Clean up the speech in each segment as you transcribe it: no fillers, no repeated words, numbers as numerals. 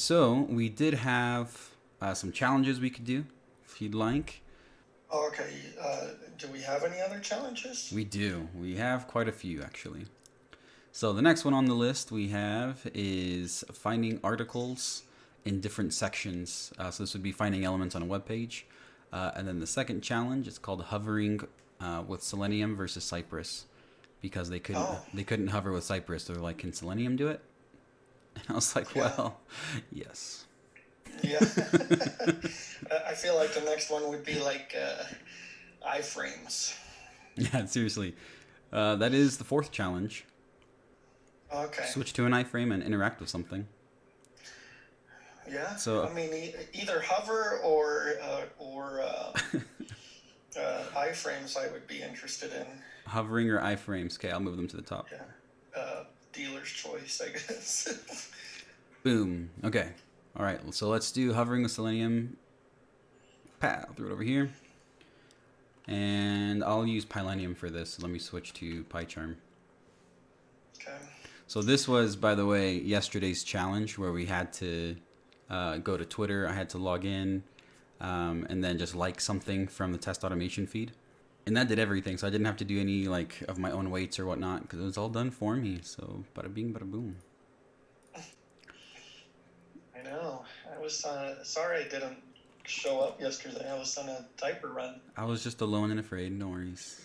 So we did have some challenges we could do, if you'd like. Oh, okay. Do we have any other challenges? We do. We have quite a few, actually. So the next one on the list we have is finding articles in different sections. So this would be finding elements on a web page. And then the second challenge is called hovering with Selenium versus Cypress, because Oh, they couldn't hover with Cypress. They're like, can Selenium do it? And I was like, yeah, well, yes. yeah. I feel like the next one would be like iFrames. Yeah, seriously. That is the fourth challenge. Okay. Switch to an iframe and interact with something. Yeah. So I mean, either hover or iFrames. I would be interested in. hovering or iframes. Okay, I'll move them to the top. Yeah. Dealer's choice, I guess. Boom. Okay. All right. So let's do hovering with Selenium. Pow. Throw it over here. And I'll use Pylenium for this. Let me switch to PyCharm. Okay. So this was, by the way, yesterday's challenge where we had to go to Twitter. I had to log in and then just like something from the test automation feed. And that did everything. So I didn't have to do any like of my own weights or whatnot because it was all done for me. So bada bing, bada boom. I know. I was sorry I didn't show up yesterday. I was on a diaper run. I was just alone and afraid. No worries.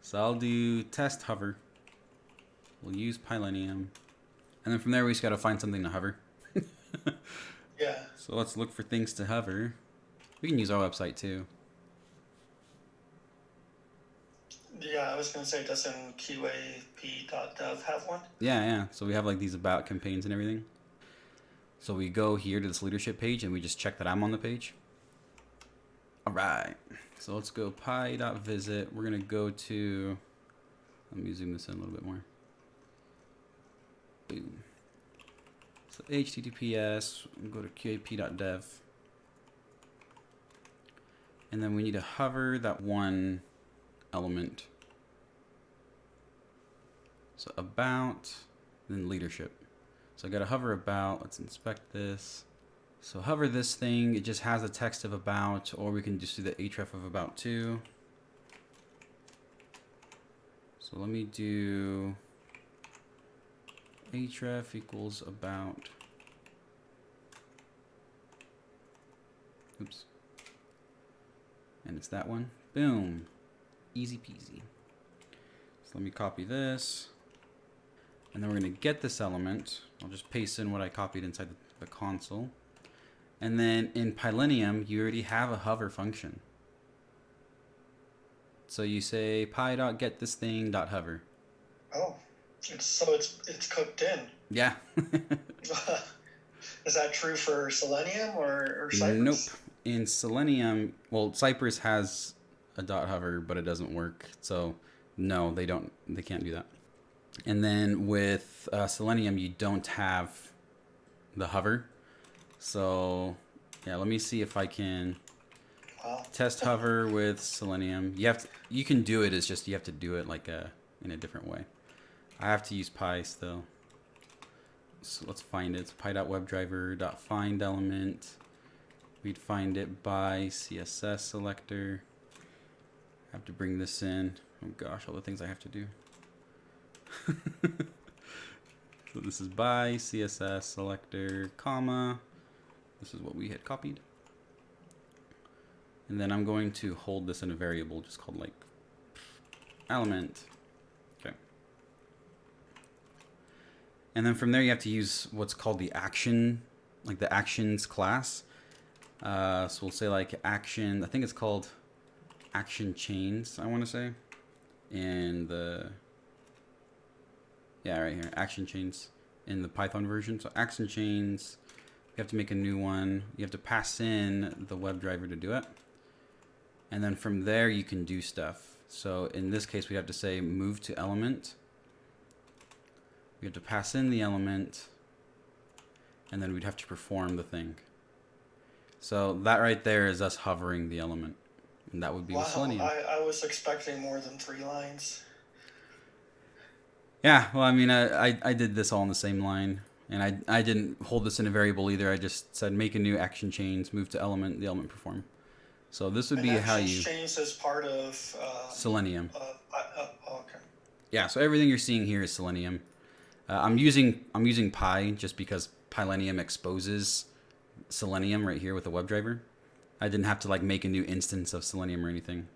So I'll do test hover. We'll use Pylenium. And then from there, we just got to find something to hover. Yeah. So let's look for things to hover. We can use our website too. Yeah, I was going to say, doesn't QAP.dev have one? Yeah, yeah. So we have like these about campaigns and everything. So we go here to this leadership page and we just check that I'm on the page. All right. So let's go py.visit. We're going to go to, let me zoom this in a little bit more. Boom. So HTTPS, we'll go to qap.dev. And then we need to hover that one element. So about, then leadership. So I got to hover about. Let's inspect this. So hover this thing. It just has a text of about, or we can just do the href of about too. So let me do href equals about. Oops. And it's that one. Boom. Easy peasy. So let me copy this. And then we're going to get this element. I'll just paste in what I copied inside the console. And then in Pylenium, you already have a hover function. So you say py.getThisThing.hover. Oh, it's cooked in. Yeah. Is that true for Selenium or Nope. Cypress? In Selenium, well, Cypress has a dot hover, but it doesn't work. So no, they can't do that. And then with Selenium, you don't have the hover. So yeah, let me see if I can Wow. test hover with Selenium. You can do it. It's just you have to do it like in a different way. I have to use Py still. So let's find it. It's py.webdriver.find element. We'd find it by CSS selector. I have to bring this in. Oh gosh, all the things I have to do. So this is by CSS selector, comma. This is what we had copied. And then I'm going to hold this in a variable just called like element. Okay. And then from there you have to use what's called the action, like the actions class. So we'll say like action, I think it's called action chains, I want to say. And yeah, right here, action chains in the Python version. So action chains, you have to make a new one. You have to pass in the WebDriver to do it. And then from there you can do stuff. So in this case, we have to say move to element. We have to pass in the element, and then we'd have to perform the thing. So that right there is us hovering the element. And that would be with Wow, Selenium. I was expecting more than 3 lines. Yeah, well, I mean, I did this all in the same line. And I didn't hold this in a variable either. I just said make a new action chains, move to element, the element perform. So this would be how you... Chains is part of... Selenium. Okay. Yeah, so everything you're seeing here is Selenium. I'm using Py just because Pylenium exposes Selenium right here with the WebDriver. I didn't have to like make a new instance of Selenium or anything.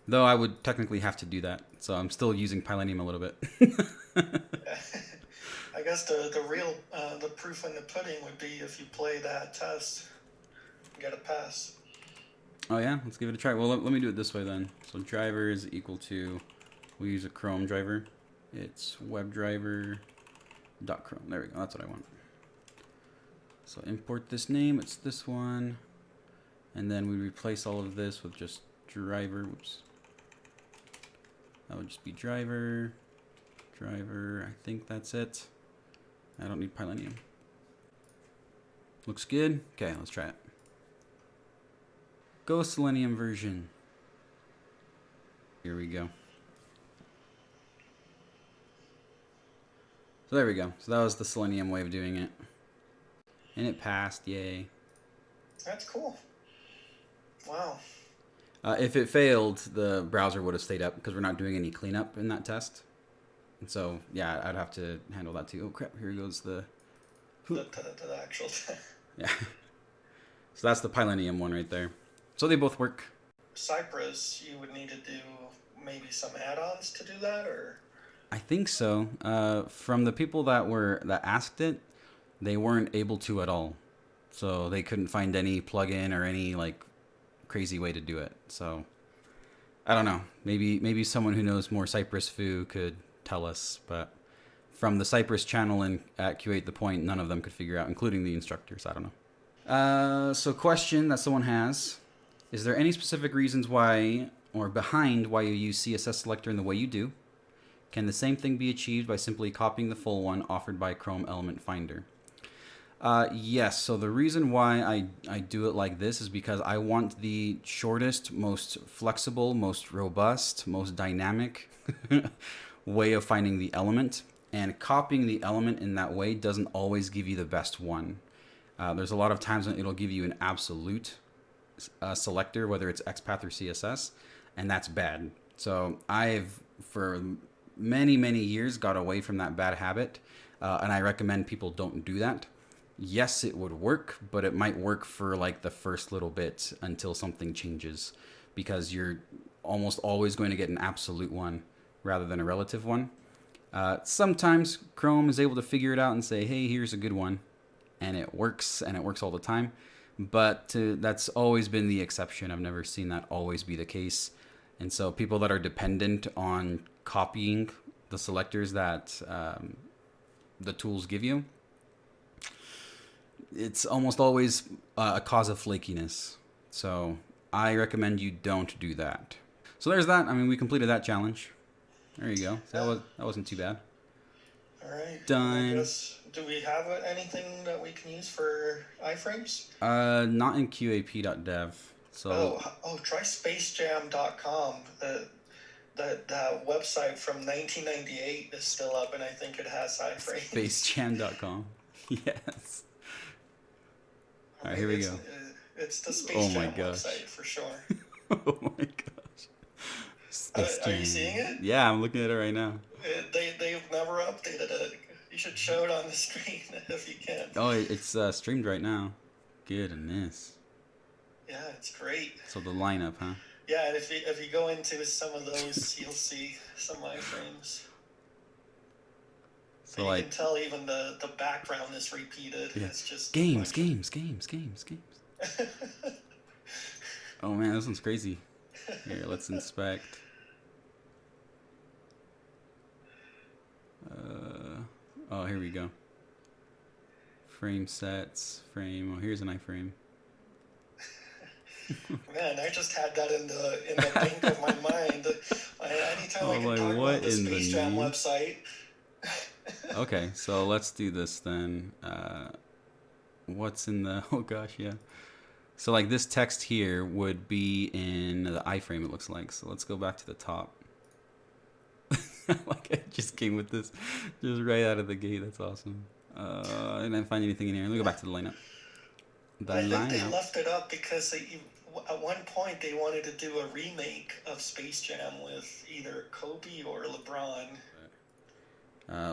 Though I would technically have to do that. So I'm still using Pylenium a little bit. I guess the real the proof in the pudding would be if you play that test, you get a pass. Oh yeah, let's give it a try. Well, let me do it this way then. So driver is equal to, we use a Chrome driver. It's WebDriver.Chrome. There we go. That's what I want. So import this name. It's this one. And then we replace all of this with just driver. Whoops. That would just be driver. Driver. I think that's it. I don't need Pylenium. Looks good. Okay, let's try it. Go Selenium version. Here we go. So there we go. So that was the Selenium way of doing it. And it passed, yay. That's cool. Wow. If it failed, the browser would have stayed up because we're not doing any cleanup in that test. And so, yeah, I'd have to handle that too. Oh crap, here goes the actual yeah. So that's the Pylenium one right there. So they both work. Cypress, you would need to do maybe some add-ons to do that, or? I think so. From the people that asked it, they weren't able to at all. So they couldn't find any plugin or any like crazy way to do it. So I don't know. Maybe someone who knows more Cypress foo could tell us. But from the Cypress channel and at Q8 The Point, none of them could figure out, including the instructors. I don't know. So question that someone has: is there any specific reasons why or behind why you use CSS selector in the way you do? Can the same thing be achieved by simply copying the full one offered by Chrome Element Finder? Yes, so the reason why I do it like this is because I want the shortest, most flexible, most robust, most dynamic way of finding the element. And copying the element in that way doesn't always give you the best one. There's a lot of times when it'll give you an absolute selector, whether it's XPath or CSS, and that's bad. So I've, for many years, got away from that bad habit, and I recommend people don't do that. Yes, it would work, but it might work for like the first little bit until something changes, because you're almost always going to get an absolute one rather than a relative one. Sometimes Chrome is able to figure it out and say, hey, here's a good one, and it works all the time. But that's always been the exception. I've never seen that always be the case. And so people that are dependent on copying the selectors that the tools give you, it's almost always a cause of flakiness. So I recommend you don't do that. So there's that. I mean, we completed that challenge. There you go. So that wasn't too bad. All right. Done. I guess, do we have anything that we can use for iFrames? Not in QAP.dev. So try spacejam.com. That website from 1998 is still up, and I think it has iFrames. Spacejam.com. Yes. All right, here we go. It's the Space Jam website for sure. Oh my gosh. Are you seeing it? Yeah, I'm looking at it right now. They've never updated it. You should show it on the screen if you can. Oh, it's streamed right now. Goodness. Yeah, it's great. So the lineup, huh? Yeah, and if you go into some of those, you'll see some iframes. So you can tell even the background is repeated. Yeah. It's just games. Oh man, this one's crazy. Here, let's inspect. Oh, here we go. Frame sets, frame. Oh, here's an iframe. Man, I just had that in the bank of my mind. Anytime I can talk about the Space Jam website. Okay, so let's do this then. What's in the... Oh gosh, yeah. So like this text here would be in the iframe, it looks like. So let's go back to the top. Like I just came with this just right out of the gate. That's awesome. I didn't find anything in here. Let me go back to the lineup. I think they left it up because at one point they wanted to do a remake of Space Jam with either Kobe or LeBron.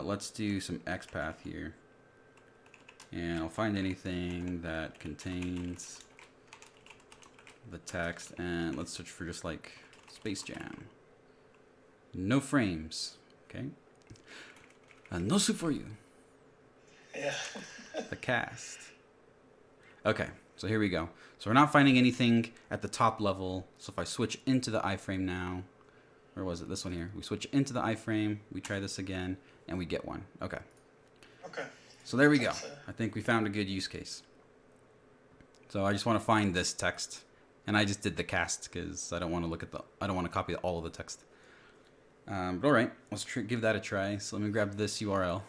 Let's do some XPath here. And I'll find anything that contains the text. And let's search for just like Space Jam. No frames. Okay. No soup for you. Yeah. The cast. Okay, so here we go. So we're not finding anything at the top level. So if I switch into the iframe now, where was it? This one here. We switch into the iframe. We try this again, and we get one. Okay. Okay. So there we go. I think we found a good use case. So I just want to find this text, and I just did the cast because I don't want to look at I don't want to copy all of the text. But all right, let's give that a try. So let me grab this URL.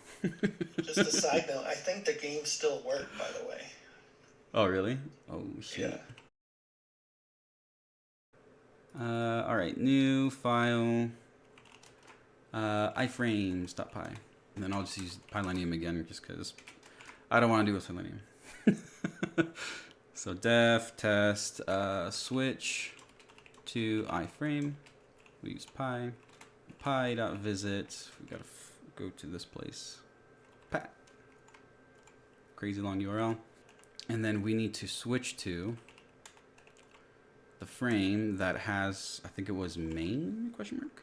Just a side note, I think the games still work, by the way. Oh, really? Oh, shit. Yeah. All right, new file, iFrames.py. And then I'll just use Pylenium again just because I don't want to do a Selenium. So def test switch to iframe. We use py.visit. We gotta go to this place. Pat. Crazy long URL. And then we need to switch to the frame that has, I think it was main question mark.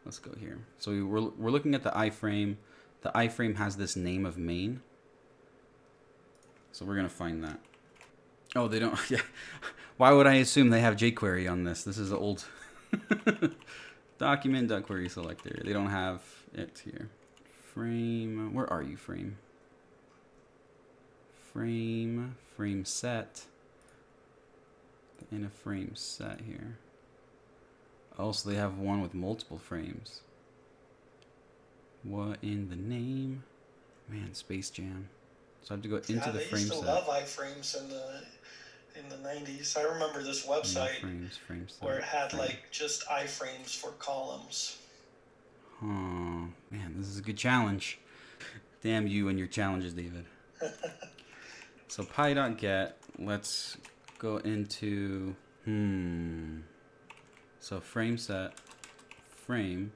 Let's go here. So we're looking at the iframe. The iframe has this name of main. So we're gonna find that. Oh, they don't. Yeah. Why would I assume they have jQuery on this? This is old document.query selector. They don't have it here. Frame. Where are you, frame? Frame set. In a frame set here. Oh, so they have one with multiple frames. What in the name? Man, Space Jam. So I have to go into the frame set. They used to love iFrames in the 90s. I remember this website frame set, where it had like just iFrames for columns. Oh, man, this is a good challenge. Damn you and your challenges, David. So py.get, let's go into, so frame set, frame.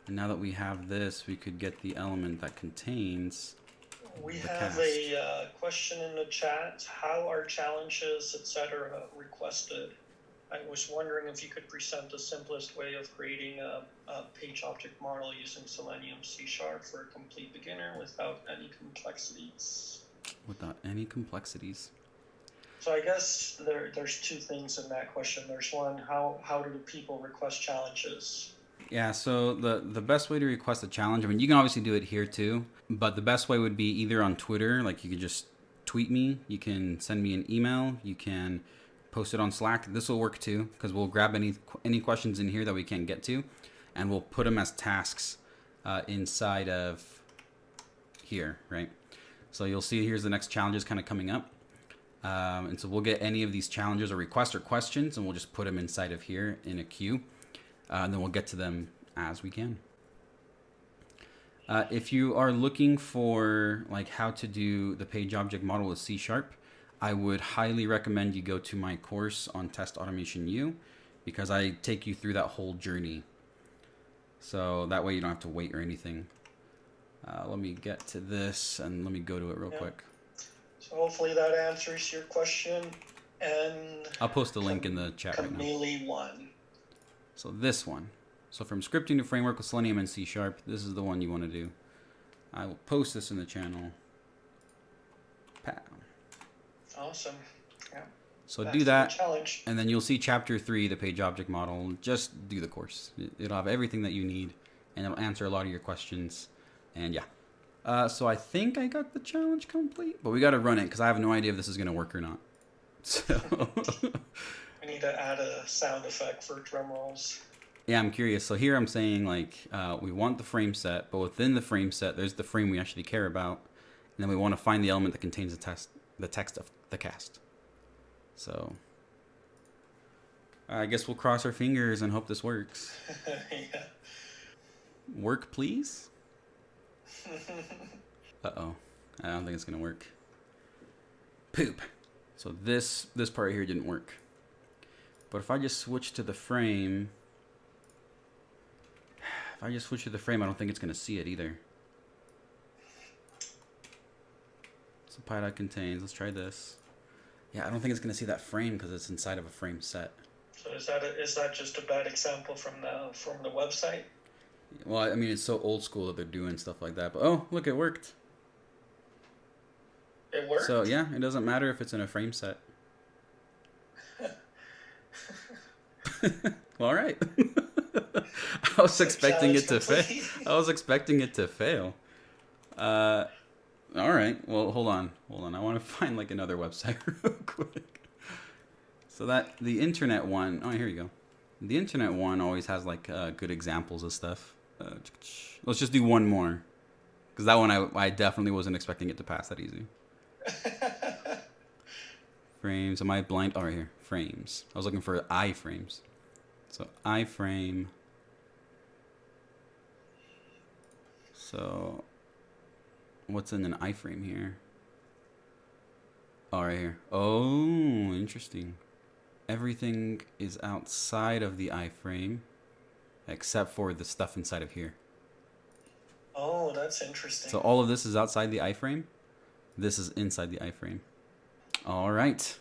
And now that we have this, we could get the element that contains We the have cast. a question in the chat. How are challenges, etc., requested? I was wondering if you could present the simplest way of creating a page object model using Selenium C# for a complete beginner without any complexities. Without any complexities. So I guess there's two things in that question. There's one, how do people request challenges? Yeah, so the best way to request a challenge, I mean, you can obviously do it here too, but the best way would be either on Twitter, like you could just tweet me, you can send me an email, you can post it on Slack. This will work too, because we'll grab any questions in here that we can't get to, and we'll put them as tasks inside of here, right? So you'll see here's the next challenges kind of coming up. And so we'll get any of these challenges or requests or questions, and we'll just put them inside of here in a queue. And then we'll get to them as we can. If you are looking for like how to do the page object model with C#, I would highly recommend you go to my course on Test Automation U, because I take you through that whole journey. So that way you don't have to wait or anything. Let me get to this and let me go to it real quick. So hopefully that answers your question. And I'll post the link in the chat right now. Chameleon 1. So this one. So from scripting to framework with Selenium and C#, this is the one you want to do. I will post this in the channel. Pow. Awesome. Yeah. So do that, challenge. and then you'll see chapter 3, the page object model. Just do the course. It'll have everything that you need, and it'll answer a lot of your questions. And yeah. So I think I got the challenge complete, but we got to run it because I have no idea if this is going to work or not. So I need to add a sound effect for drum rolls. Yeah, I'm curious. So here I'm saying like we want the frame set, but within the frame set, there's the frame we actually care about, and then we want to find the element that contains the text of the cast. So I guess we'll cross our fingers and hope this works. Yeah. Work, please. Uh-oh. I don't think it's going to work. Poop. So this part here didn't work. But if I just switch to the frame... If I just switch to the frame, I don't think it's going to see it either. So Py contains. Let's try this. Yeah, I don't think it's going to see that frame because it's inside of a frame set. So is that just a bad example from the website? Well, I mean, it's so old school that they're doing stuff like that. But oh, look, it worked. It worked? So yeah, it doesn't matter if it's in a frame set. Well, all right. I was expecting it to fail. I was expecting it to fail. All right. Well, hold on. I want to find like another website real quick. So that the internet one. Oh, here you go. The internet one always has like good examples of stuff. Let's just do one more, because that one I definitely wasn't expecting it to pass that easy. Frames. Am I blind? Oh, right here. Frames. I was looking for iFrames. So iFrame. So what's in an iFrame here? Oh, right here. Oh, interesting. Everything is outside of the iFrame except for the stuff inside of here. Oh, that's interesting. So all of this is outside the iFrame. This is inside the iFrame. All right.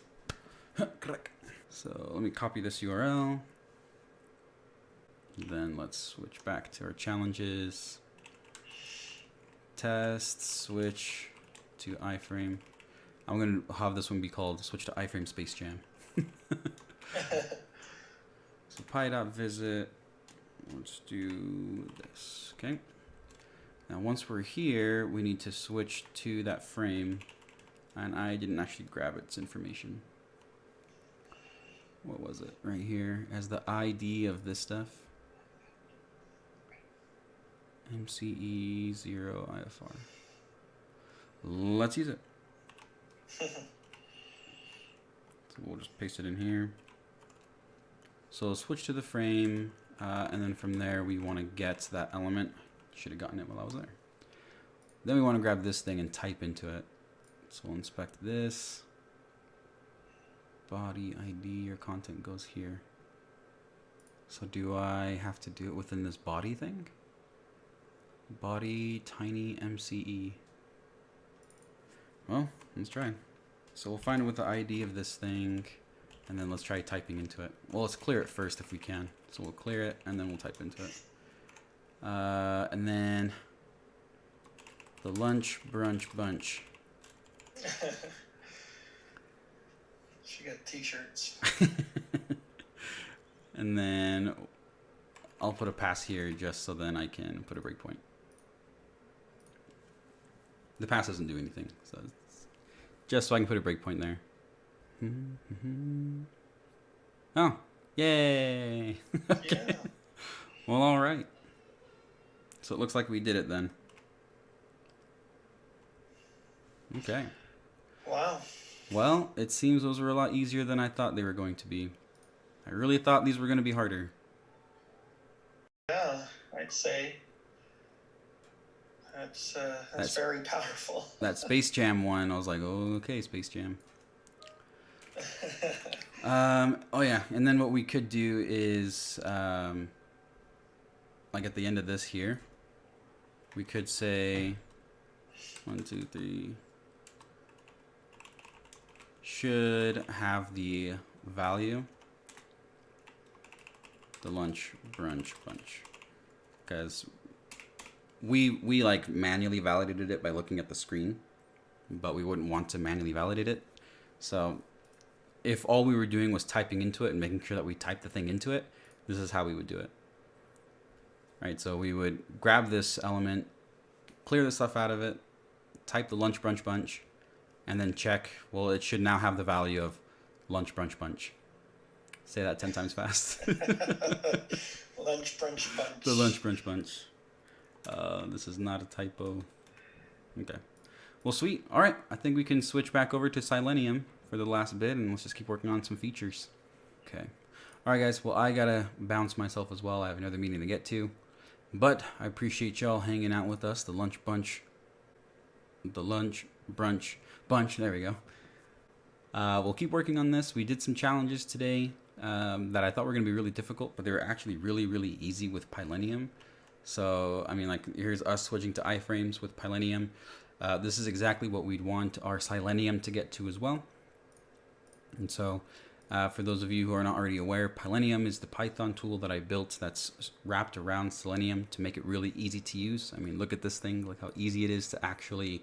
So let me copy this URL. Then let's switch back to our challenges. Test, switch to iFrame. I'm going to have this one be called switch to iFrame Space Jam. So py.visit. Let's do this. Okay. Now once we're here, we need to switch to that frame. And I didn't actually grab its information. What was it? Right here as the ID of this stuff. MCE0IFR. Let's use it. So we'll just paste it in here. So switch to the frame, and then from there we want to get that element. Should have gotten it while I was there. Then we want to grab this thing and type into it. So we'll inspect this. Body ID, your content goes here. So do I have to do it within this body thing? Body tiny MCE. Well, let's try. So we'll find it with the ID of this thing, and then let's try typing into it. Well, let's clear it first if we can. So we'll clear it, and then we'll type into it. And then the Lunch Brunch Bunch. She got t-shirts. And then I'll put a pass here just so then I can put a breakpoint. The pass doesn't do anything, so it's just so I can put a breakpoint there. Oh, yay! Okay. Yeah. Well, all right. So it looks like we did it then. Okay. Wow. Well, it seems those were a lot easier than I thought they were going to be. I really thought these were going to be harder. Yeah, I'd say that's very powerful. That Space Jam one, I was like, oh, okay, Space Jam. Oh yeah, and then what we could do is, like at the end of this here, we could say 1, 2, 3 should have the value the Lunch Brunch Bunch, because we like manually validated it by looking at the screen, but we wouldn't want to manually validate it. So if all we were doing was typing into it and making sure that we typed the thing into it, this is how we would do it. Right, so we would grab this element, clear the stuff out of it, type the Lunch Brunch Bunch, and then check, well, it should now have the value of Lunch Brunch Bunch. Say that 10 times fast. Lunch Brunch Bunch. The Lunch Brunch Bunch. This is not a typo. Okay. Well, sweet. All right. I think we can switch back over to Cylenium for the last bit, and let's just keep working on some features. Okay. All right, guys. Well, I got to bounce myself as well. I have another meeting to get to. But I appreciate y'all hanging out with us. The Lunch Brunch Bunch. There we go. We'll keep working on this. We did some challenges today that I thought were going to be really difficult, but they were actually really, really easy with Pylenium. So, I mean, like, here's us switching to iFrames with Pylenium. This is exactly what we'd want our Cylenium to get to as well. And so, for those of you who are not already aware, Pylenium is the Python tool that I built that's wrapped around Selenium to make it really easy to use. I mean, look at this thing. Look how easy it is to actually,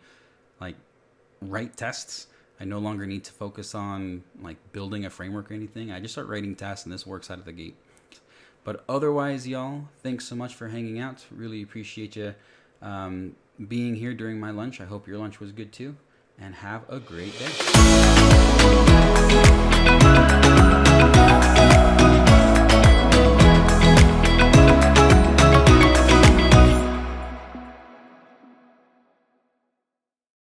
like, write tests. I no longer need to focus on like building a framework or anything. I just start writing tests and this works out of the gate. But otherwise, y'all, thanks so much for hanging out. Really appreciate you being here during my lunch. I hope your lunch was good too. And have a great day.